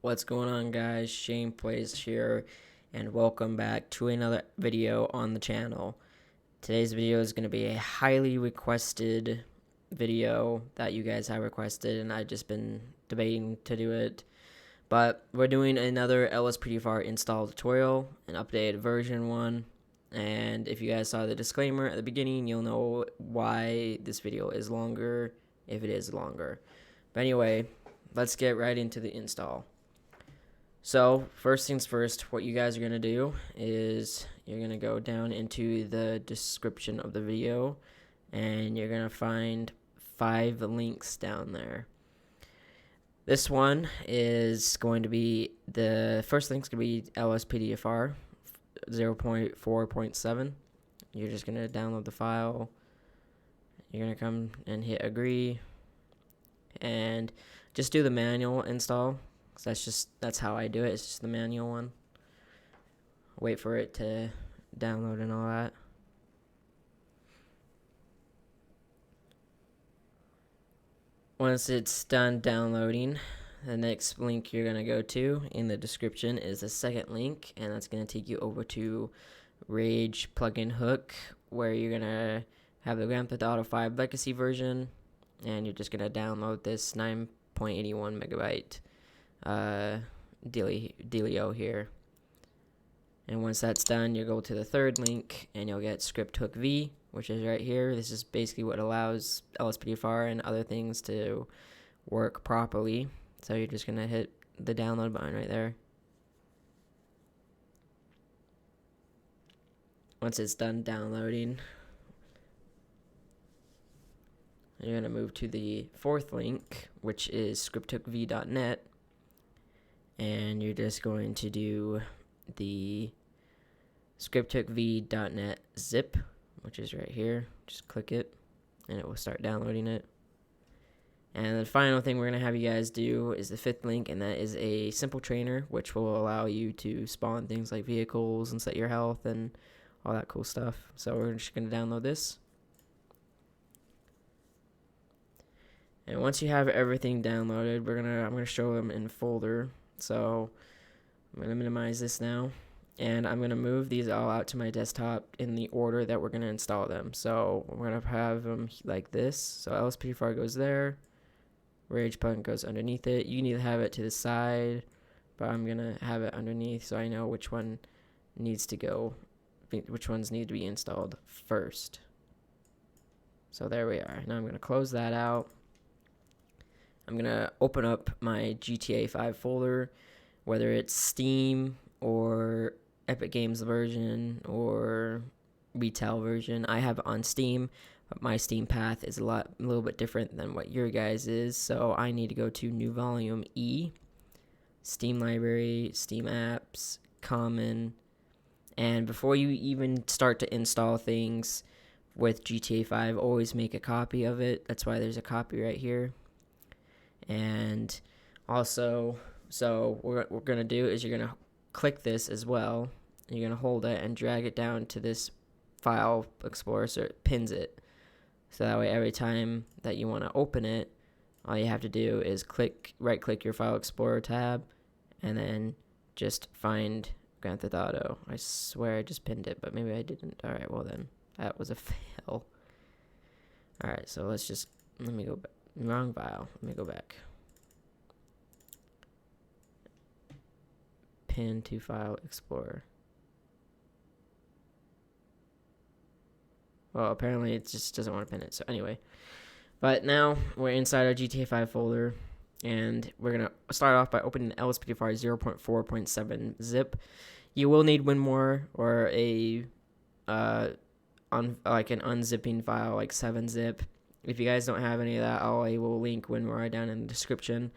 What's going on, guys? Shane Plays here, and welcome back to another video on the channel. Today's video is going to be a highly requested video that you guys have requested, and I've just been debating to do it. But we're doing another LSPDFR install tutorial, an updated version 1. And if you guys saw the disclaimer at the beginning, you'll know why this video is longer, if it is longer. But anyway, let's get right into the install. So first things first, what you guys are going to do is you're going to go down into the description of the video, and you're going to find 5 links down there. This one is going to be, the first link is going to be LSPDFR 0.4.7. You're just going to download the file. You're going to come and hit agree, and just do the manual install. That's how I do it. It's just the manual one. Wait for it to download and all that. Once it's done downloading, the next link you're going to go to in the description is the second link, and that's going to take you over to Rage plugin hook, where you're going to have the Grand Theft Auto 5 legacy version, and you're just going to download this 9.81 megabyte dealio here. And once that's done, you'll go to the third link and you'll get script hook V, which is right here. This is basically what allows LSPDFR and other things to work properly. So you're just gonna hit the download button right there. Once it's done downloading, you're gonna move to the fourth link, which is scripthookv.net. And you're just going to do the scripthookv.net zip, which is right here. Just click it, and it will start downloading it. And the final thing we're going to have you guys do is the fifth link, and that is a simple trainer, which will allow you to spawn things like vehicles and set your health and all that cool stuff. So we're just going to download this. And once you have everything downloaded, I'm gonna show them in folder. So I'm going to minimize this now, and I'm going to move these all out to my desktop in the order that we're going to install them. So we're going to have them like this. So LSPDFR goes there, Rage plugin goes underneath it. You need to have it to the side, but I'm going to have it underneath so I know which one needs to go, which ones need to be installed first. So there we are. Now I'm going to close that out. I'm going to open up my GTA 5 folder, whether it's Steam or Epic Games version or retail version. I have it on Steam, but my Steam path is a little bit different than what your guys is. So I need to go to New Volume E, Steam Library, Steam Apps, Common. And before you even start to install things with GTA 5, always make a copy of it. That's why there's a copy right here. And also, so what we're going to do is you're going to click this as well. You're going to hold it and drag it down to this file explorer so it pins it. So that way every time that you want to open it, all you have to do is right click your file explorer tab and then just find Grand Theft Auto. I swear I just pinned it, but maybe I didn't. Alright, well then, that was a fail. Alright, so let me go back. Wrong file. Let me go back. Pin to file explorer. Well, apparently it just doesn't want to pin it. So anyway, but now we're inside our GTA 5 folder, and we're gonna start off by opening the LSPDFR 0.4.7 zip. You will need WinMore or a like an unzipping file like 7-zip. If you guys don't have any of that, I will link WinMore down in the description.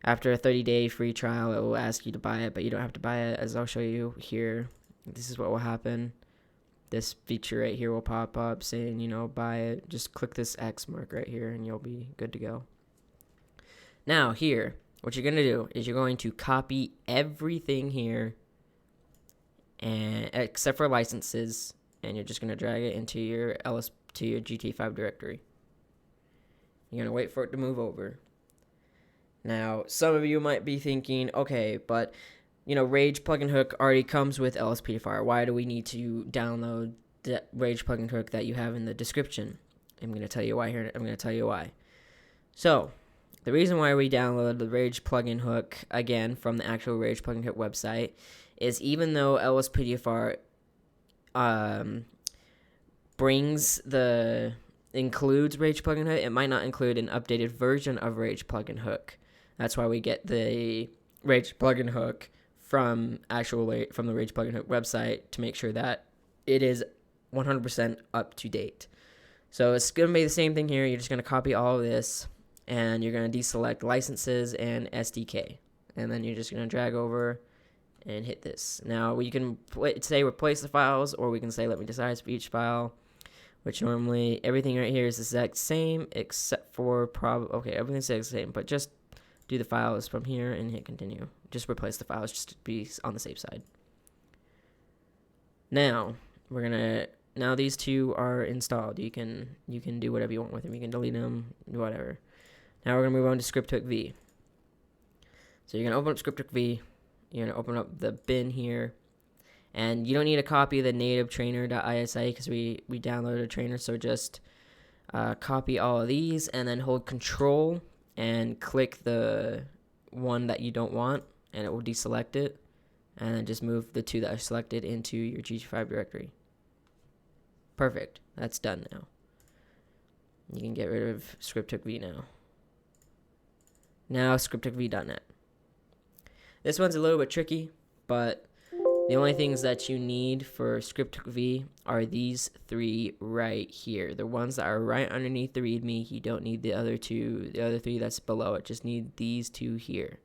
After a 30-day free trial, it will ask you to buy it, but you don't have to buy it, as I'll show you here. This is what will happen. This feature right here will pop up saying, buy it. Just click this X mark right here, and you'll be good to go. Now, here, what you're going to do is you're going to copy everything here, and except for licenses, and you're just going to drag it into your GTA 5 directory. You're going to wait for it to move over. Now, some of you might be thinking, okay, but Rage plugin hook already comes with LSPDFR. Why do we need to download the Rage plugin hook that you have in the description? I'm going to tell you why here. I'm going to tell you why. So, the reason why we download the Rage plugin hook, again, from the actual Rage plugin hook website, is even though LSPDFR includes Rage plugin hook, it might not include an updated version of Rage plugin hook. That's why we get the Rage plugin hook from the Rage plugin hook website to make sure that it is 100% up to date. So it's going to be the same thing here. You're just going to copy all of this, and you're going to deselect licenses and SDK. And then you're just going to drag over and hit this. Now, we can say replace the files, or we can say let me decide for each file, which normally everything right here is the exact same except for everything's the same, but just do the files from here and hit continue. Just replace the files just to be on the safe side. Now, now these two are installed. You can do whatever you want with them. You can delete them, whatever. Now we're going to move on to ScriptHook V. So you're going to open up ScriptHook V. You're going to open up the bin here. And you don't need a copy of the native trainer.isa because we downloaded a trainer. So just copy all of these and then hold Control and click the one that you don't want, and it will deselect it. And then just move the two that are selected into your GT5 directory. Perfect. That's done now. You can get rid of ScriptHook V now. Now scripthookv.net. This one's a little bit tricky, but the only things that you need for ScriptHook V are these three right here. The ones that are right underneath the README. You don't need the other three that's below it. Just need these two here.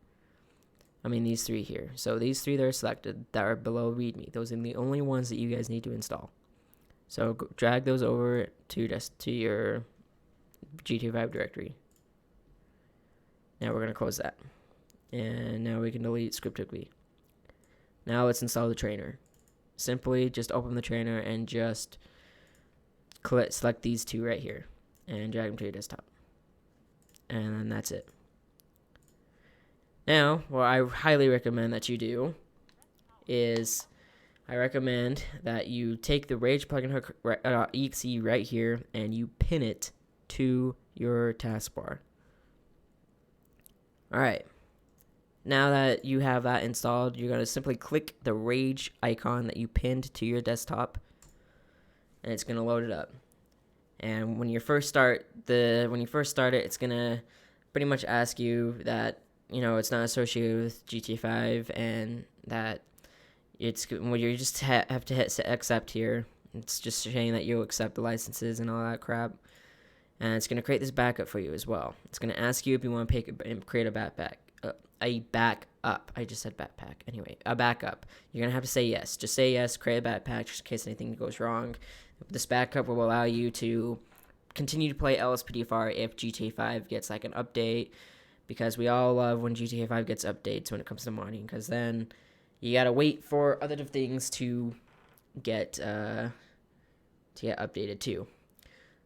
These three here. So these three that are selected that are below README. Those are the only ones that you guys need to install. So drag those over to your GT5 directory. Now we're going to close that. And now we can delete ScriptHook V. Now let's install the trainer. Simply just open the trainer and just select these two right here and drag them to your desktop. And then that's it. Now, what I highly recommend that you do is I recommend that you take the Rage plugin hook exe right here and you pin it to your taskbar. Alright. Now that you have that installed, you're going to simply click the Rage icon that you pinned to your desktop, and it's going to load it up. And when you first start it, it's going to pretty much ask you that it's not associated with GT5 and that you just have to hit accept here. It's just saying that you'll accept the licenses and all that crap. And it's going to create this backup for you as well. It's going to ask you if you want to create a backup. I just said backpack. Anyway, a backup. You're going to have to say yes. Just say yes, create a backpack just in case anything goes wrong. This backup will allow you to continue to play LSPDFR if GTA 5 gets like an update, because we all love when GTA 5 gets updates when it comes to modding, because then you got to wait for other things to get updated too.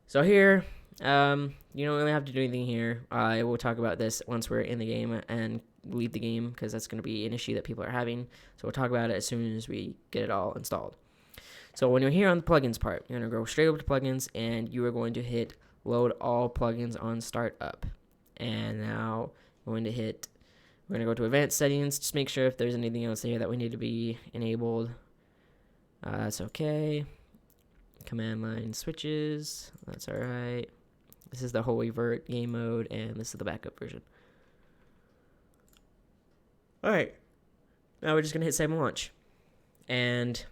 So here, you don't really have to do anything here. I will talk about this once we're in the game and leave the game, because that's going to be an issue that people are having. So we'll talk about it as soon as we get it all installed. So when you're here on the plugins part, you're going to go straight over to plugins, and you are going to hit load all plugins on startup. And now we're going to go to advanced settings. Just make sure if there's anything else here that we need to be enabled. That's okay. Command line switches. That's all right. This is the whole revert game mode, and this is the backup version. All right. Now we're just gonna hit save and launch, and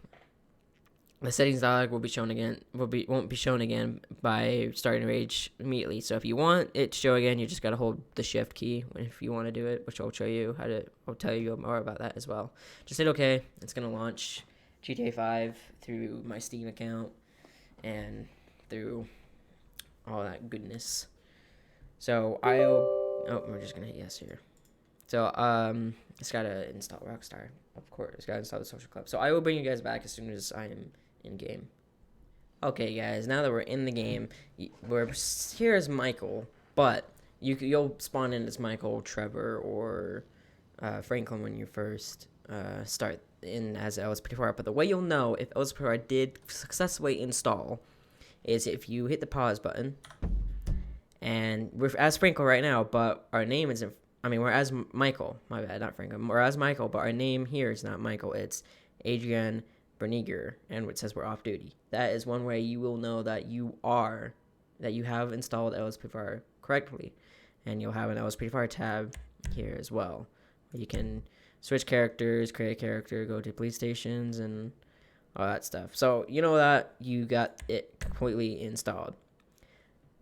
the settings dialog will be shown again. Won't be shown again by starting Rage immediately. So if you want it to show again, you just gotta hold the Shift key if you want to do it, which I'll show you how to. I'll tell you more about that as well. Just hit OK. It's gonna launch GTA 5 through my Steam account and through all that goodness. So we're just gonna hit yes here. So it's gotta install Rockstar, of course. It's gotta install the Social Club. So I will bring you guys back as soon as I am in game. Okay, guys, now that we're in the game, we're here as Michael, but you'll spawn in as Michael, Trevor, or Franklin when you first start in as LSPDFR. But the way you'll know if LSPDFR did successfully install is if you hit the pause button, and we're as Franklin right now, but our name isn't. I mean, we're as Michael. My bad, not Franklin. We're as Michael, but our name here is not Michael. It's Adrian Berniger, and it says we're off duty. That is one way you will know that you have installed LSPDFR correctly, and you'll have an LSPDFR tab here as well. You can switch characters, create a character, go to police stations, and all that stuff. So you know that you got it completely installed.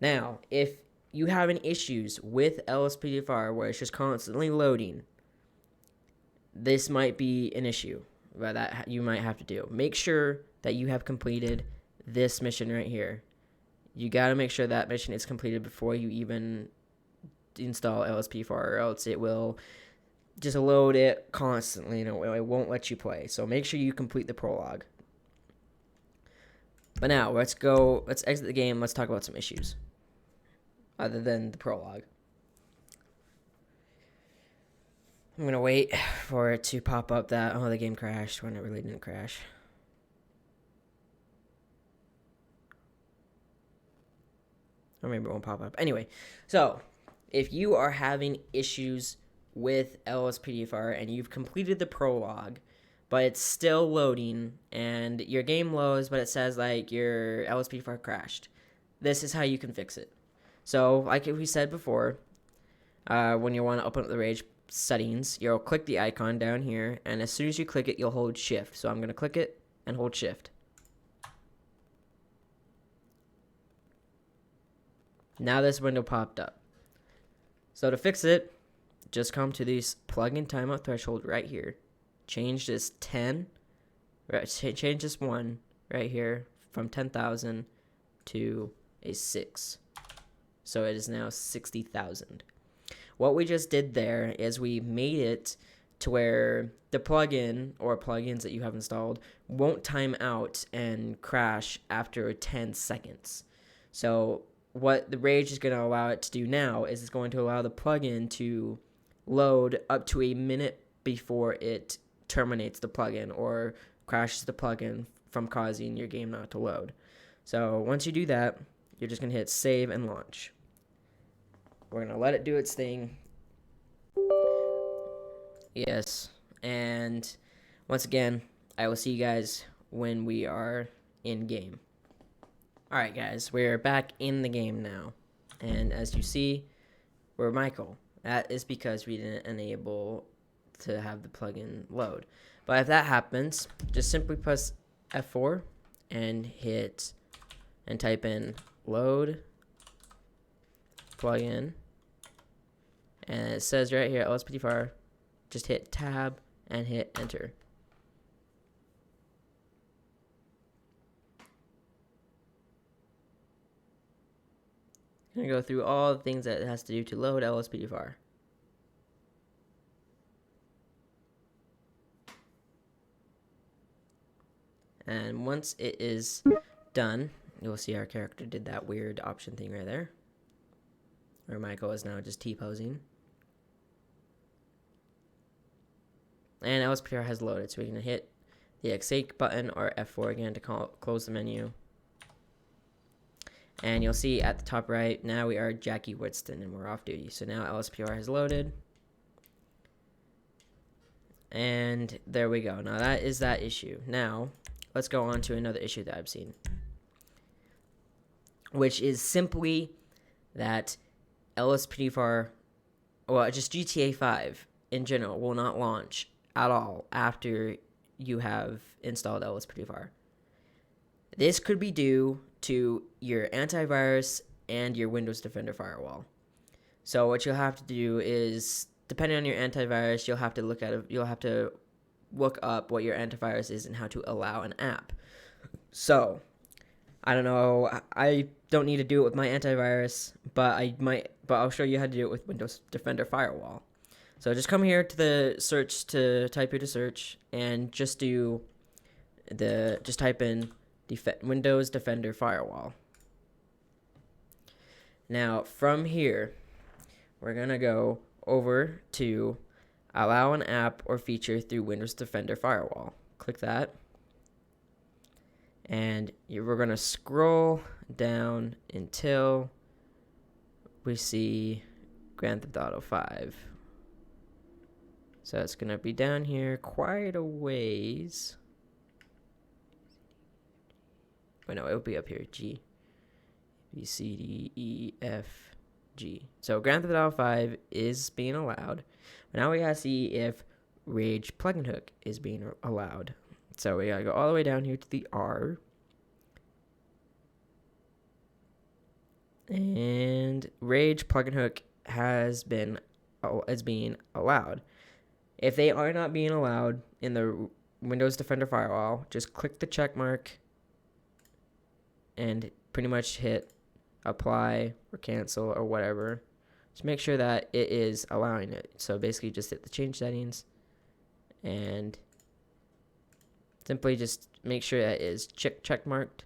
Now, if you have any issues with LSPDFR where it's just constantly loading, this might be an issue that you might have to do. Make sure that you have completed this mission right here. You got to make sure that mission is completed before you even install LSPDFR, or else it will just load it constantly. It won't let you play. So make sure you complete the prologue. But now let's exit the game. Let's talk about some issues other than the prologue. I'm gonna wait for it to pop up that the game crashed when it really didn't crash. Or maybe it won't pop up. Anyway, so if you are having issues with LSPDFR and you've completed the prologue, but it's still loading and your game loads, but it says like your LSPDFR crashed, this is how you can fix it. So like we said before, when you want to open up the Rage settings, you'll click the icon down here, and as soon as you click it, you'll hold shift. So I'm going to click it and hold shift. Now this window popped up. So to fix it, just come to this plugin timeout threshold right here. Change this 10, change this 1 right here from 10,000 to a 6. So it is now 60,000. What we just did there is we made it to where the plugin or plugins that you have installed won't time out and crash after 10 seconds. So what the Rage is going to allow it to do now is it's going to allow the plugin to load up to a minute before it terminates the plugin or crashes the plugin from causing your game not to load. So once you do that, you're just going to hit save and launch. We're going to let it do its thing. Yes. And once again, I will see you guys when we are in game. Alright guys, we're back in the game now. And as you see, we're Michael. That is because we didn't enable to have the plugin load. But if that happens, just simply press F4 and type in load plugin, and it says right here LSPDFR. Just hit tab and hit enter. I'm gonna go through all the things that it has to do to load LSPDFR. And once it is done, you'll see our character did that weird option thing right there. Where Michael is now just T-posing. And LSPDFR has loaded, so we can hit the escape button or F4 again to close the menu. And you'll see at the top right, now we are Jackie Woodston and we're off duty. So now LSPDFR has loaded. And there we go. Now that is that issue. Now, let's go on to another issue that I've seen. Which is simply that LSPDFR, well, just GTA 5 in general will not launch at all after you have installed LSPDFR. This could be due to your antivirus and your Windows Defender Firewall. So what you'll have to do is, depending on your antivirus, you'll have to look up what your antivirus is and how to allow an app. So I don't know. I don't need to do it with my antivirus, but I'll show you how to do it with Windows Defender Firewall. So just come here to the search, to type here to search, and just type in Windows Defender Firewall. Now from here, we're going to go over to allow an app or feature through Windows Defender Firewall. Click that. And we're going to scroll down until we see Grand Theft Auto 5. So it's going to be down here quite a ways. Oh no, it'll be up here. G, B, C, D, E, F, G. So Grand Theft Auto 5 is being allowed. But now we gotta see if Rage plugin hook is being allowed. So we gotta go all the way down here to the R. And Rage plugin hook is being allowed. If they are not being allowed in the Windows Defender Firewall, just click the check mark and pretty much hit apply or cancel or whatever. Just make sure that it is allowing it. So basically just hit the change settings and simply just make sure that it is check marked.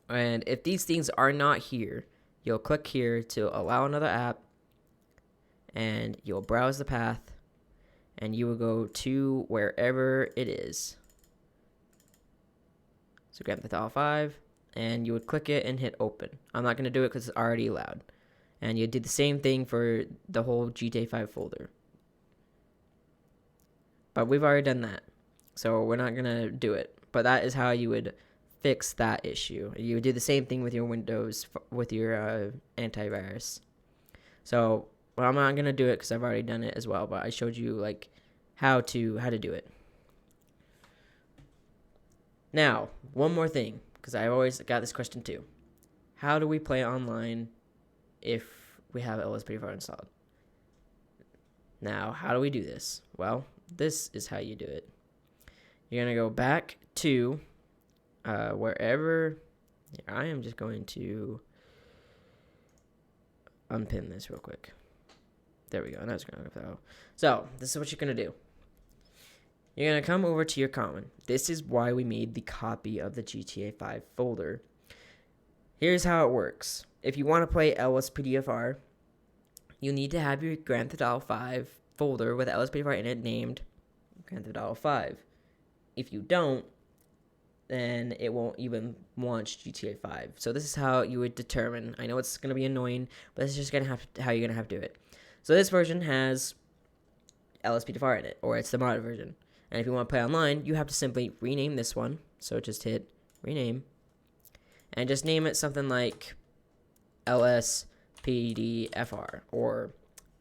And if these things are not here, you'll click here to allow another app, and you'll browse the path, and you will go to wherever it is. So Grand Theft Auto 5, and you would click it and hit open. I'm not going to do it because it's already allowed. And you do the same thing for the whole GTA 5 folder. But we've already done that, so we're not going to do it. But that is how you would fix that issue. You would do the same thing with your Windows, with your antivirus. So, well, I'm not going to do it because I've already done it as well, but I showed you like how to do it. Now, one more thing, because I always got this question too. How do we play online if we have LSPDFR installed? Now, how do we do this? Well, this is how you do it. You're going to go back to wherever. I am just going to unpin this real quick. There we go. Now it's going to go. So, this is what you're going to do. You're going to come over to your common. This is why we made the copy of the GTA 5 folder. Here's how it works. If you want to play LSPDFR, you need to have your Grand Theft Auto 5 folder with LSPDFR in it named Grand Theft Auto 5. If you don't, then it won't even launch GTA 5. So this is how you would determine. I know it's going to be annoying, but this is just how you're going to have to do it. So this version has LSPDFR in it, or it's the modded version. And if you want to play online, you have to simply rename this one. So just hit rename. And just name it something like LSPDFR or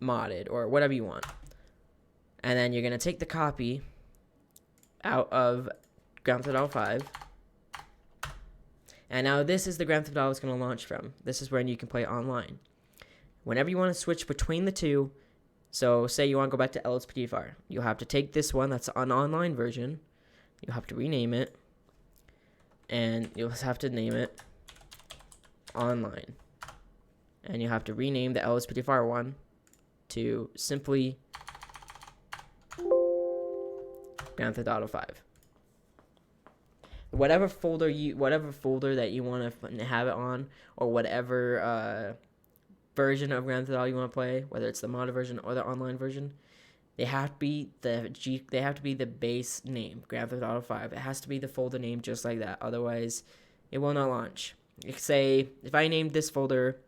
modded or whatever you want. And then you're going to take the copy out of Grand Theft Auto 5. And now this is the Grand Theft Auto it's going to launch from. This is when you can play online. Whenever you want to switch between the two, so say you want to go back to LSPDFR, you'll have to take this one that's an online version. You'll have to rename it. And you'll have to name it online. And you have to rename the LSPDFR one to simply Grand Theft Auto 5. Whatever folder that you want to have it on, or whatever version of Grand Theft Auto you want to play, whether it's the modded version or the online version, they have to be the base name, Grand Theft Auto 5. It has to be the folder name just like that. Otherwise, it will not launch. Say if I named this folder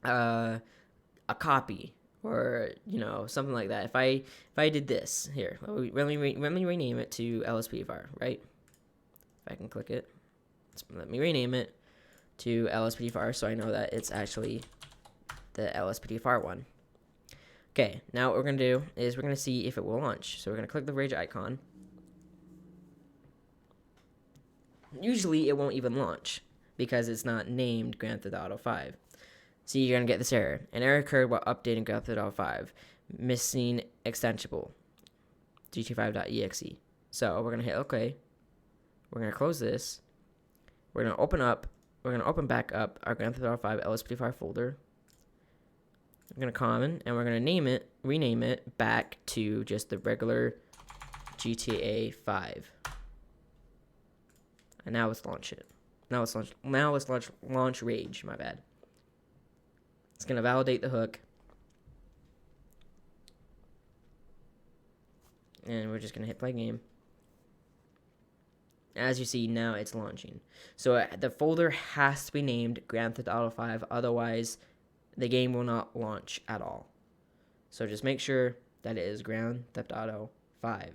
a copy, or something like that. If I did this here, let me rename it to LSPDFR, right? If I can click it, let me rename it to LSPDFR so I know that it's actually the LSPDFR one. Okay, now what we're going to do is we're going to see if it will launch. So we're going to click the Rage icon. Usually it won't even launch because it's not named Grand Theft Auto 5. So you're going to get this error. An error occurred while updating Grand Theft Auto 5. Missing extensible. gt5.exe. So we're going to hit OK. We're going to close this. We're going to open back up our Grand Theft Auto 5 LSPDFR folder. We're going to common, and we're going to rename it back to just the regular GTA 5. And now let's launch it. Now let's launch Rage, my bad. It's going to validate the hook. And we're just going to hit play game. As you see, now it's launching. So the folder has to be named Grand Theft Auto 5, otherwise the game will not launch at all. So just make sure that it is Grand Theft Auto 5.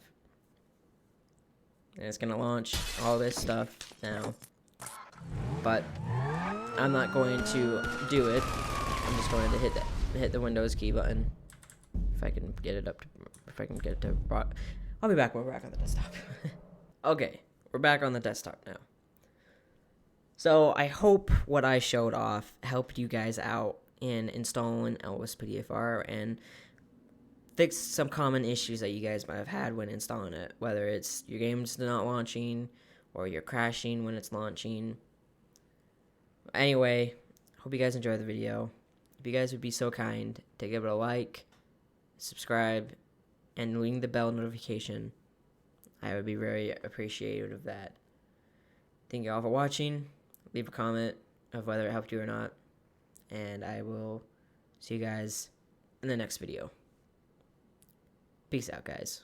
And it's going to launch all this stuff now. But I'm not going to do it. I'm just going to hit the Windows key button. If I can get it up to, I'll be back when we're back on the desktop. Okay, we're back on the desktop now. So I hope what I showed off helped you guys out in installing LSPDFR and fixed some common issues that you guys might have had when installing it, whether it's your game's not launching or you're crashing when it's launching. Anyway, hope you guys enjoyed the video. If you guys would be so kind to give it a like, subscribe, and ring the bell notification, I would be very appreciative of that. Thank you all for watching. Leave a comment of whether it helped you or not, and I will see you guys in the next video. Peace out, guys.